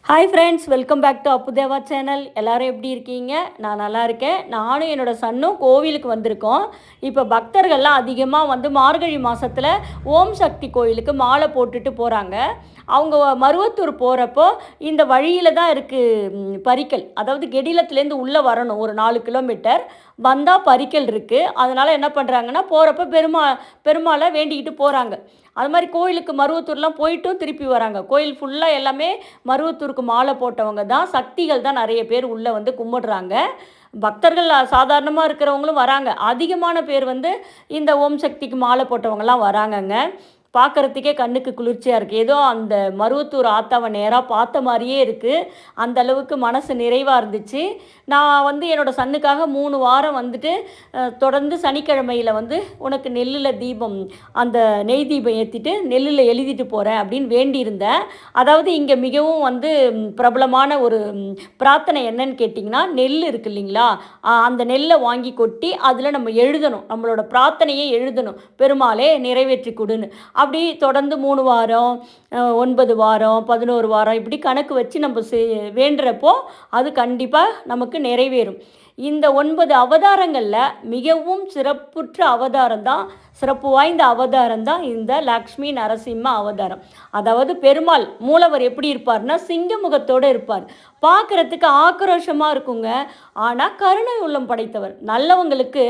Hi friends, welcome back to Appudeva channel. எல்லோரும் எப்படி இருக்கீங்க? நான் நல்லா இருக்கேன். நானும் என்னோடய சன்னும் கோவிலுக்கு வந்திருக்கோம். இப்போ பக்தர்கள்லாம் அதிகமாக மார்கழி மாதத்தில் ஓம் சக்தி கோயிலுக்கு மாலை போட்டுட்டு போகிறாங்க. அவங்க மருவத்தூர் போகிறப்போ இந்த வழியில் தான் இருக்குது பரிக்கல். அதாவது கெடிலத்துலேருந்து உள்ளே வரணும், ஒரு 4 கிலோமீட்டர் வந்தால் பரிக்கல் இருக்குது. அதனால் என்ன பண்ணுறாங்கன்னா, போகிறப்ப பெருமாளை வேண்டிக்கிட்டு போகிறாங்க. அது மாதிரி கோயிலுக்கு மருவத்தூர்லாம் போயிட்டும் திருப்பி வராங்க. கோயில் ஃபுல்லாக எல்லாமே மருவத்தூருக்கு மாலை போட்டவங்க தான், சக்திகள் தான் நிறைய பேர் உள்ளே கும்பிடுறாங்க. பக்தர்கள் சாதாரணமாக இருக்கிறவங்களும் வராங்க. அதிகமான பேர் இந்த ஓம் சக்திக்கு மாலை போட்டவங்கலாம் வராங்கங்க. பார்க்குறதுக்கே கண்ணுக்கு குளிர்ச்சியாக இருக்குது. ஏதோ அந்த மருவத்தூர் ஆத்தாவை நேராக பார்த்த மாதிரியே இருக்குது. அந்த அளவுக்கு மனசு நிறைவாக இருந்துச்சு. நான் என்னோடய சன்னுக்காக 3 வாரம் தொடர்ந்து சனிக்கிழமையில் உனக்கு நெல்லில் தீபம், அந்த நெய் தீபம் ஏற்றிட்டு நெல்லில் எழுதிட்டு போகிறேன் அப்படின்னு வேண்டியிருந்தேன். அதாவது இங்கே மிகவும் பிரபலமான ஒரு பிரார்த்தனை என்னன்னு கேட்டிங்கன்னா, நெல் இருக்குது இல்லைங்களா, அந்த நெல்லை வாங்கி கொட்டி அதில் நம்ம எழுதணும், நம்மளோட பிரார்த்தனையை எழுதணும், பெருமாளே நிறைவேற்றி கொடுன்னு. அப்படி தொடர்ந்து 3 வாரம், 9 வாரம், 11 வாரம் இப்படி கணக்கு வச்சு நம்ம வேண்டுறப்போ அது கண்டிப்பாக நமக்கு நிறைவேறும். இந்த 9 அவதாரங்களில் மிகவும் சிறப்புற்ற அவதாரம் தான், சிறப்பு வாய்ந்த அவதாரம் தான் இந்த லக்ஷ்மி நரசிம்ம அவதாரம். அதாவது பெருமாள் மூலவர் எப்படி இருப்பார்னா, சிங்க முகத்தோடு இருப்பார். பார்க்குறதுக்கு ஆக்ரோஷமாக இருக்குங்க. ஆனால் கருணை உள்ளம் படைத்தவர். நல்லவங்களுக்கு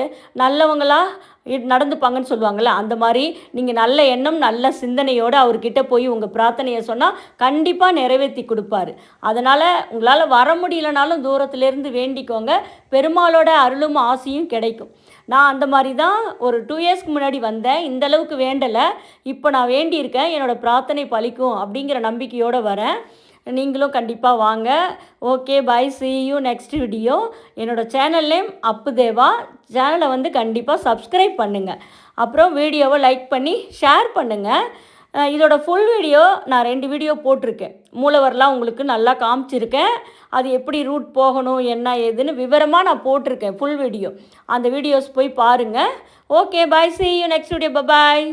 நல்லவங்களாக நடந்துப்பாங்கன்னு சொல்லுவாங்கள்ல, அந்த மாதிரி நீங்கள் நல்ல எண்ணம் நல்ல சிந்தனையோடு அவர்கிட்ட போய் உங்கள் பிரார்த்தனையை சொன்னால் கண்டிப்பாக நிறைவேற்றி கொடுப்பாரு. அதனால் உங்களால் வர முடியலனாலும் தூரத்துலேருந்து வேண்டிக்கோங்க, பெருமாளோட அருளும் ஆசையும் கிடைக்கும். நான் அந்த மாதிரி தான் ஒரு 2 இயர்ஸ்க்கு முன்னாடி வந்தேன். இந்தளவுக்கு வேண்டலை. இப்போ நான் வேண்டியிருக்கேன், என்னோடய பிரார்த்தனை பலிக்கும் அப்படிங்கிற நம்பிக்கையோடு வரேன். நீங்களும் கண்டிப்பாக வாங்க. Okay, bye, see you next video. என்னோடய சேனல் நேம் அப்புதேவா. சேனலை கண்டிப்பாக சப்ஸ்கிரைப் பண்ணுங்கள். அப்புறம் வீடியோவை லைக் பண்ணி ஷேர் பண்ணுங்கள். இதோட ஃபுல் வீடியோ நான் 2 வீடியோ போட்டிருக்கேன். மூலவர்லாம் உங்களுக்கு நல்லா காமிச்சிருக்கேன். அது எப்படி ரூட் போகணும் என்ன ஏதுன்னு விவரமாக நான் போட்டிருக்கேன் ஃபுல் வீடியோ. அந்த வீடியோஸ் போய் பாருங்கள். Okay, bye, see you next video. Bye.